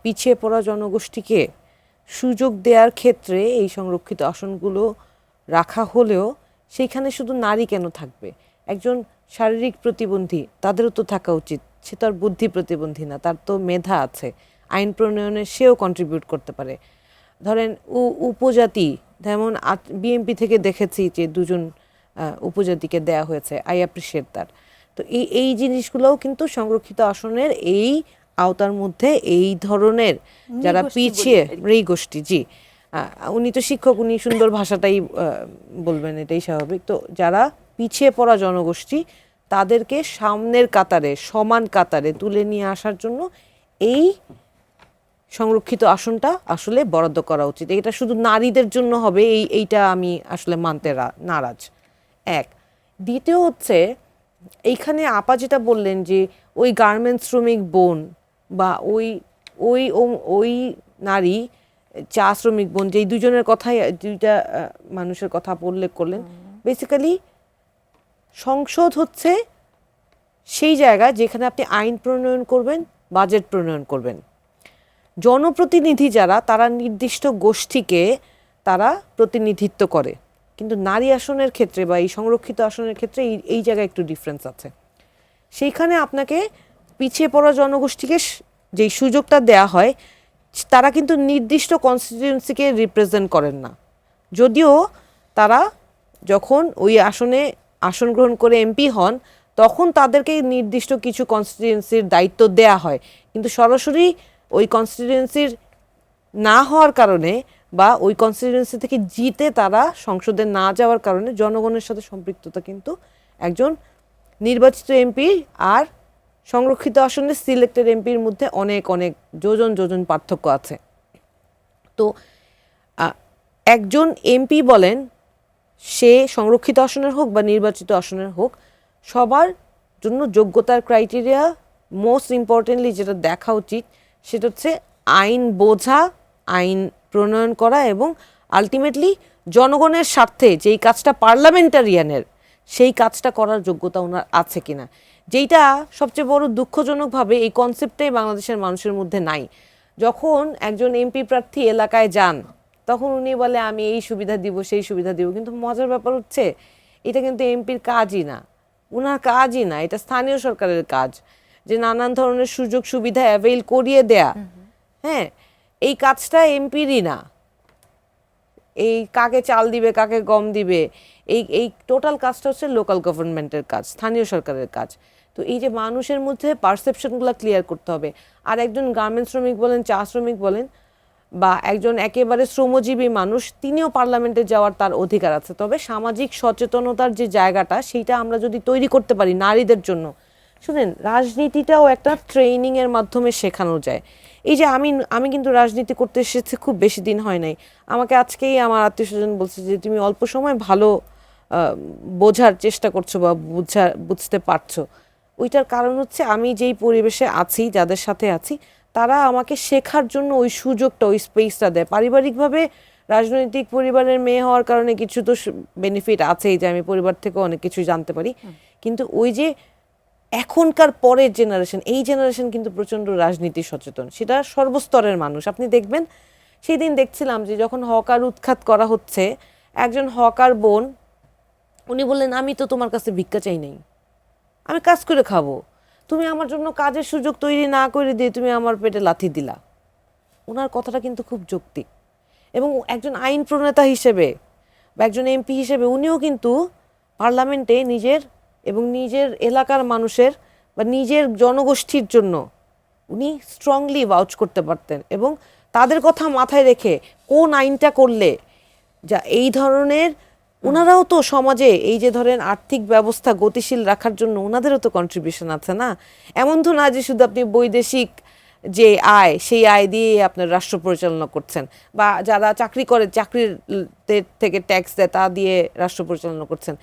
পিছিয়ে পড়া জনগোষ্ঠীকে সুযোগ দেওয়ার ক্ষেত্রে এই সংরক্ষিত আসনগুলো রাখা হলেও সেইখানে শুধু নারী কেন থাকবে? একজন শারীরিক প্রতিবন্ধী তাদেরও তো থাকা উচিত। সে তো আর বুদ্ধি প্রতিবন্ধী না, তার তো মেধা আছে, আইন প্রণয়নে সেও কন্ট্রিবিউট করতে পারে। ধরেন উপজাতি, যেমন বিএমপি থেকে দেখেছি যে দুজন উপজাতিকে দেয়া হয়েছে, আই অ্যাপ্রিসিয়েট দ্যাট। তো এই জিনিসগুলোও কিন্তু সংরক্ষিত আসনের এই আওতার মধ্যে এই ধরনের যারা পিছিয়ে নৃগোষ্ঠী, জি উনি তো শিক্ষক, উনি সুন্দর ভাষাটাই বলবেন, এটাই স্বাভাবিক। তো যারা পিছিয়ে পড়া জনগোষ্ঠী তাদেরকে সামনের কাতারে, সমান কাতারে তুলে নিয়ে আসার জন্য এই সংরক্ষিত আসনটা আসলে বরাদ্দ করা উচিত। এটা শুধু নারীদের জন্য হবে এইটা আমি আসলে মানতে নারাজ। এক, দ্বিতীয় হচ্ছে এইখানে আপা যেটা বললেন যে ওই গার্মেন্টস শ্রমিক বোন বা ওই ওই ওই নারী চা শ্রমিক বোন, যে দুজনের কথাই, দুইটা মানুষের কথা উল্লেখ করলেন, বেসিক্যালি সংসদ হচ্ছে সেই জায়গা যেখানে আপনি আইন প্রণয়ন করবেন, বাজেট প্রণয়ন করবেন। জনপ্রতিনিধি যারা, তারা নির্দিষ্ট গোষ্ঠীকে তারা প্রতিনিধিত্ব করে, কিন্তু নারী আসনের ক্ষেত্রে বা এই সংরক্ষিত আসনের ক্ষেত্রে এই জায়গায় একটু ডিফারেন্স আছে। সেইখানে আপনাকে পিছিয়ে পড়া জনগোষ্ঠীকে যেই সুযোগটা দেয়া হয়, তারা কিন্তু নির্দিষ্ট কনস্টিটিউয়েন্সিকে রিপ্রেজেন্ট করেন না। যদিও তারা যখন ওই আসনে আসন গ্রহণ করে এমপি হন, তখন তাদেরকে নির্দিষ্ট কিছু কনস্টিটিউয়েন্সির দায়িত্ব দেয়া হয়, কিন্তু সরাসরি ওই কনস্টিটিউয়েন্সির না হওয়ার কারণে বা ওই কনস্টিটিউয়েন্সি থেকে জিতে তারা সংসদে না যাওয়ার কারণে জনগণের সাথে সম্পৃক্ততা কিন্তু একজন নির্বাচিত এমপি আর সংরক্ষিত আসনে সিলেক্টেড এমপির মধ্যে অনেক অনেক যোজন যোজন পার্থক্য আছে। তো একজন এমপি বলেন, সে সংরক্ষিত আসনের হোক বা নির্বাচিত আসনের হোক, সবার জন্য যোগ্যতার ক্রাইটেরিয়া মোস্ট ইম্পর্টেন্টলি যেটা দেখা উচিত সেটা হচ্ছে আইন বোঝা, আইন প্রণয়ন করা এবং আলটিমেটলি জনগণের স্বার্থে যেই কাজটা পার্লামেন্টারিয়ানের, সেই কাজটা করার যোগ্যতা ওনার আছে কিনা। যেইটা সবচেয়ে বড় দুঃখজনকভাবে এই কনসেপ্টটাই বাংলাদেশের মানুষের মধ্যে নাই। যখন একজন এমপি প্রার্থী এলাকায় যান, তখন উনি বলে আমি এই সুবিধা দিব, সেই সুবিধা দিব, কিন্তু মজার ব্যাপার হচ্ছে এটা কিন্তু এমপির কাজই না, ওনার কাজই না, এটা স্থানীয় সরকারের কাজ, যে নানান ধরনের সুযোগ সুবিধা অ্যাভেইল করিয়ে দেয়া। হ্যাঁ, এই কাজটা এমপিরই না। এই কাকে চাল দিবে, কাকে গম দিবে, এই টোটাল কাজটা হচ্ছে লোকাল গভর্নমেন্টের কাজ, স্থানীয় সরকারের কাজ। তো এই যে মানুষের মধ্যে পারসেপশনগুলো ক্লিয়ার করতে হবে। আর একজন গার্মেন্টস শ্রমিক বলেন, চা শ্রমিক বলেন, বা একজন একেবারে শ্রমজীবী মানুষ, তিনিও পার্লামেন্টে যাওয়ার তার অধিকার আছে। তবে সামাজিক সচেতনতার যে জায়গাটা, সেইটা আমরা যদি তৈরি করতে পারি নারীদের জন্য। শুনেন, রাজনীতিটাও একটা ট্রেনিংয়ের মাধ্যমে শেখানো যায়। এই যে আমি কিন্তু রাজনীতি করতে এসেছি খুব বেশি দিন হয় নাই। আমাকে আজকেই আমার আত্মীয় স্বজন বলছে যে তুমি অল্প সময় ভালো বোঝার চেষ্টা করছো বা বুঝতে পারছো। ওইটার কারণ হচ্ছে আমি যেই পরিবেশে আছি, যাদের সাথে আছি, তারা আমাকে শেখার জন্য ওই সুযোগটা, ওই স্পেসটা দেয়। পারিবারিকভাবে রাজনৈতিক পরিবারের মেয়ে হওয়ার কারণে কিছু তো বেনিফিট আছেই, যে আমি পরিবার থেকে অনেক কিছু জানতে পারি, কিন্তু ওই যে এখনকার পরের জেনারেশন, এই জেনারেশন কিন্তু প্রচণ্ড রাজনীতি সচেতন, সেটা সর্বস্তরের মানুষ। আপনি দেখবেন, সেই দিন দেখছিলাম যে যখন হকার উৎখাত করা হচ্ছে, একজন হকার বোন, উনি বললেন আমি তো তোমার কাছে ভিক্ষা চাই নাই, আমি কাজ করে খাবো, তুমি আমার জন্য কাজের সুযোগ তৈরি না করে দিয়ে তুমি আমার পেটে লাথি দিলা। ওনার কথাটা কিন্তু খুব যৌক্তিক। এবং একজন আইন প্রণেতা হিসেবে বা একজন এমপি হিসেবে উনিও কিন্তু পার্লামেন্টে নিজের এবং নিজের এলাকার মানুষের বা নিজের জনগোষ্ঠীর জন্য উনি স্ট্রংলি ভাউচ করতে পারতেন, এবং তাদের কথা মাথায় রেখে কোন আইনটা করলে যা এই ধরনের, ওনারাও তো সমাজে এই যে ধরেন আর্থিক ব্যবস্থা গতিশীল রাখার জন্য ওনাদেরও তো কন্ট্রিবিউশন আছে না। এমন তো না যে শুধু আপনি বৈদেশিক যে আয়, সেই আয় দিয়ে আপনার রাষ্ট্র পরিচালনা করছেন, বা যারা চাকরি করে চাকরির থেকে ট্যাক্স দেয় তা দিয়ে রাষ্ট্র পরিচালনা করছেন।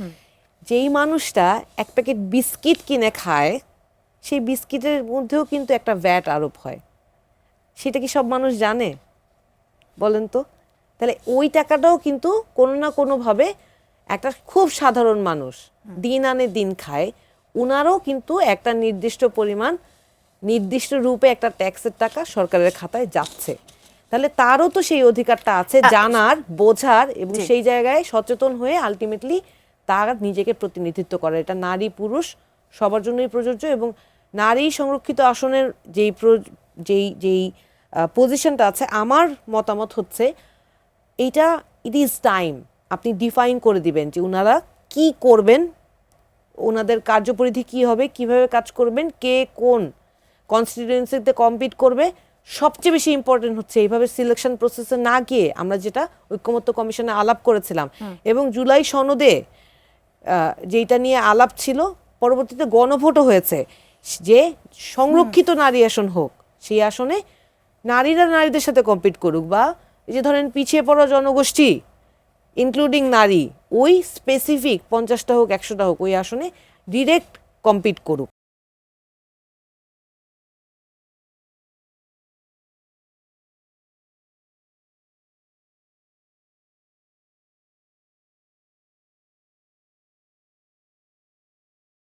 যেই মানুষটা এক প্যাকেট বিস্কিট কিনে খায়, সেই বিস্কিটের মধ্যেও কিন্তু একটা ভ্যাট আরোপ হয়। সেটা কি সব মানুষ জানে বলেন তো? তাহলে ওই টাকাটাও কিন্তু কোনো না কোনোভাবে একটা খুব সাধারণ মানুষ দিন আনে দিন খায়, উনারও কিন্তু একটা নির্দিষ্ট পরিমাণ নির্দিষ্ট রূপে একটা ট্যাক্সের টাকা সরকারের খাতায় যাচ্ছে, তাহলে তারও তো সেই অধিকারটা আছে জানার, বোঝার এবং সেই জায়গায় সচেতন হয়ে আলটিমেটলি তার নিজেকে প্রতিনিধিত্ব করার। এটা নারী পুরুষ সবার জন্যই প্রযোজ্য। এবং নারী সংরক্ষিত আসনের যেই পজিশনটা আছে, আমার মতামত হচ্ছে এইটা ইট ইজ টাইম আপনি ডিফাইন করে দিবেন যে ওনারা কি করবেন, ওনাদের কার্যপরিধি কি হবে, কিভাবে কাজ করবেন, কে কোন কনস্টিটিউয়েন্সিতে কম্পিট করবে। সবচেয়ে বেশি ইম্পর্টেন্ট হচ্ছে এইভাবে সিলেকশন প্রসেসে না গিয়ে আমরা যেটা ঐক্যমত্য কমিশনে আলাপ করেছিলাম এবং জুলাই সনদে যেটা নিয়ে আলাপ ছিল, পরবর্তীতে গণভোটও হয়েছে যে সংরক্ষিত নারী আসন হোক, সেই আসনে নারীরা নারীদের সাথে কম্পিট করুক, বা এই যে ধরেন পিছিয়ে পড়া জনগোষ্ঠী ইনক্লুডিং নারী ওই স্পেসিফিক 50টা হোক 100টা হোক ওই আসনে ডিরেক্ট কম্পিট করুক।